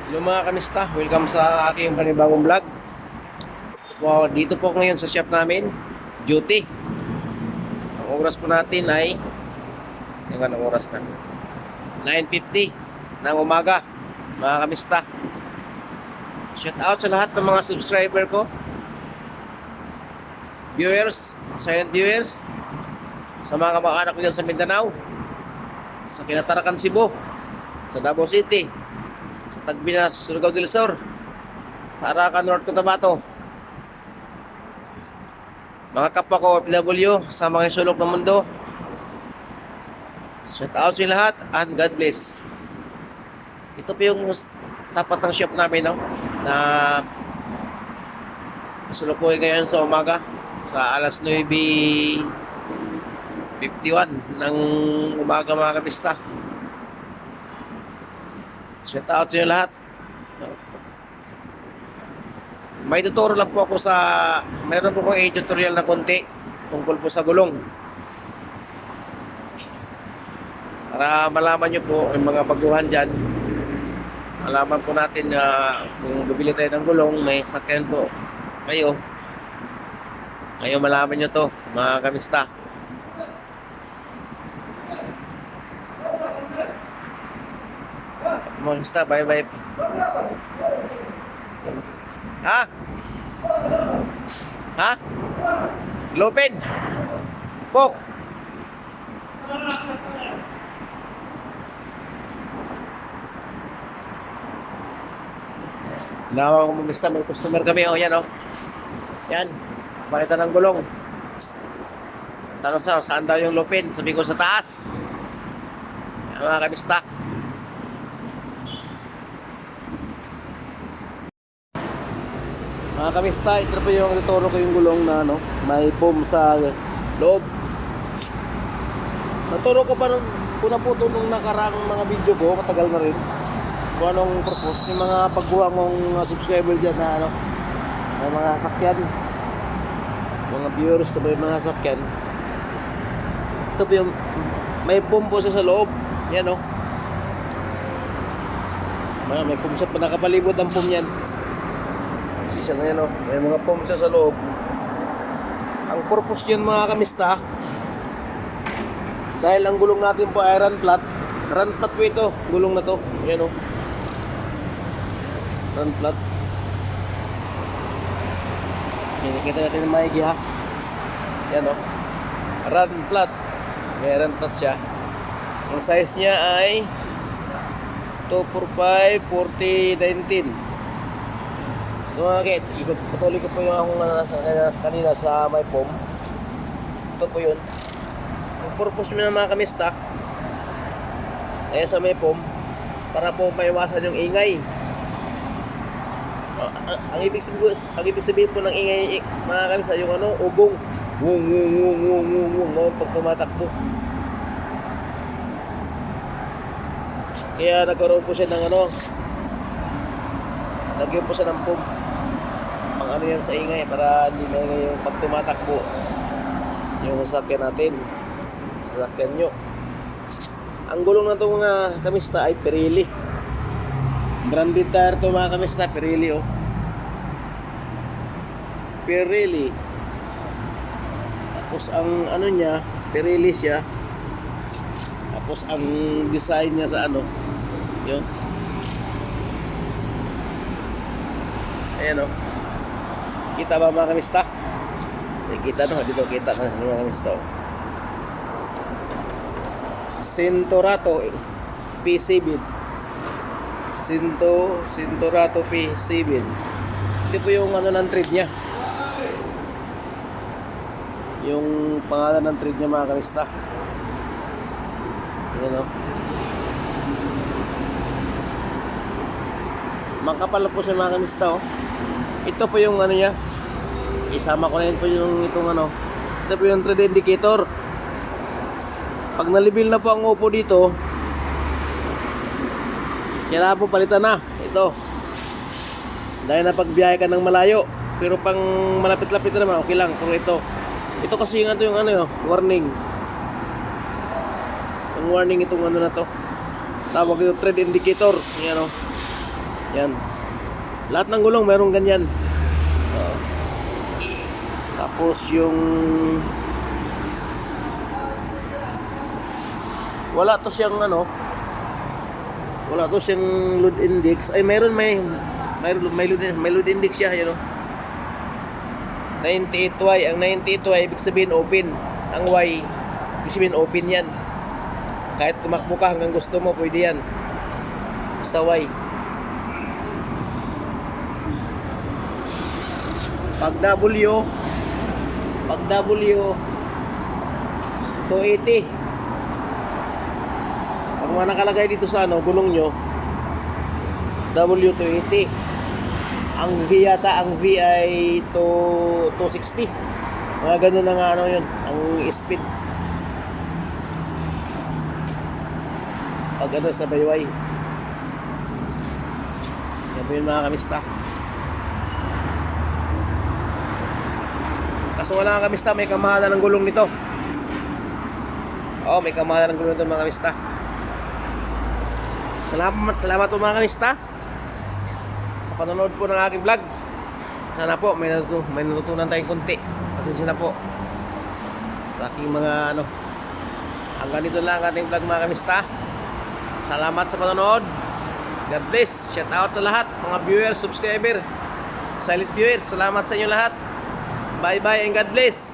Hello mga kamista, welcome sa aking panibagong vlog. Wow, dito po ngayon sa shop namin, duty. Ang oras po natin ay, ang oras na? 9:50 ng umaga, mga kamista. Shout out sa lahat ng mga subscriber ko, viewers, silent viewers, sa mga kamag-anak ko dyan sa Mindanao, sa Kinatarakan, Cebu, sa Davao City, sa Tagbinas, Surigao del Sur, sa Arakan, North Cotabato, mga kapwa ko OFW sa mga sulok ng mundo. Shout out sa lahat and God bless. Ito po yung tapat ng shop namin, no? Na sulok ko ngayon sa umaga sa alas 9:51 ng umaga, mga kapista. Shout out sa inyo lahat. May tuturo lang po ako sa, meron po akong tutorial na konti tungkol po sa gulong. Para malaman nyo po yung mga baguhan dyan. Malaman po natin na kung bibili tayo ng gulong, may sakyan po kayo. Ngayon malaman nyo to, mga kamista. Mga kamista, bye bye. Ha? Ha? Lupin? Pok? Nawa ko mamista, may customer kami. O yan o. Yan. Pakita ng gulong. Tanong saan daw yung lupin? Sabi ko sa taas. Yan, mga kamista. Mga kamista, ito po yung ituro ko yung gulong na ano, may foam sa loob. Naturo ko pa kung na po ito nung nakaraang mga video ko, matagal na rin. Kung anong purpose, yung mga pagbuha kong subscriber dyan na ano, may mga sakyan, mga viewers sa mga sakyan. Ito po yung, may foam po siya sa loob. Yan o. May foam siya, nakapalibot ang foam yan. Siya na yan, oh. May mga foam siya sa loob. Ang purpose yun, mga kamista, dahil ang gulong natin po ay run flat. Run flat po ito, gulong na to. Yan oh. Run flat. Nakikita natin ng maigi, ha. Yan oh. Run flat. May run flat siya. Ang size niya ay 245 4019. Mga kids, patuloy ko po yung akong kanina sa may foam. Ito po yun. Ang purpose nyo ng mga kamista ay sa may foam para po maiwasan yung ingay. Ang ibig sabihin po ng ingay, mga kamista, yung ano, ubong. Wung wung wung wung wung wung wung pag tumatakbo. Kaya nagkaroon po siya ng ano, lagyan po siya ng foam. Pang ano yan sa ingay, para hindi na yung pag tumatakbo yung sasakyan natin, sasakyan nyo. Ang gulong na ito, mga kamista, ay Pirelli. Branded tire ito, mga kamista, Pirelli oh. Pirelli. Tapos ang ano niya, Pirelli siya. Tapos ang design niya sa ano, yun. Ayan o. Kita ba, mga kamista? Kita no, dito kita na mga kamista o. Cinturato P7. Cinturato P7. Ito po yung ano ng trade niya. Yung pangalan ng trade niya, mga kamista. Ayan o. Makapal po siya, mga kamista oh. Ito po yung ano niya. Isama ko na yun po yung itong ano. Ito po yung tread indicator. Pag nalibil na po ang upo dito, kailangan po palitan na. Ito. Dahil na pagbiyahe ka ng malayo. Pero pang malapit-lapit na naman, okay lang. Kung ito kasi yung ano yun, warning. Itong warning, itong ano na to. Tawag ito tread indicator. Yan o. Yan. Lahat ng gulong mayroong ganyan. Oo. Tapos yung wala to siyang ano, wala to siyang load index. Ay mayroon may load index siya, you know. 98Y. Ang 98Y ibig sabihin open. Ang Y ibig sabihin open yan. Kahit tumakbo ka hanggang gusto mo, pwede yan. Basta Y. Pag W 280. Pag mga nakalagay dito sa ano, gulong nyo, W 280. Ang V yata, ang V ay 260. Mga ganun na nga ano yun, ang speed. Pag ano sa bayway. Yan po yun mga kamista. Kaso wala nga kamista, may kamahalan ng gulong nito. Oo, may kamahalan ng gulong nito mga kamista. Salamat po mga kamista sa panonood po ng aking vlog. Sana po may natutunan tayong konti. Pasensya na po sa aking mga ano. Hanggang dito lang ang ating vlog mga kamista. Salamat sa panonood. God bless. Shout out sa lahat mga viewers, subscriber, silent viewers. Salamat sa inyo lahat. Bye bye and God bless.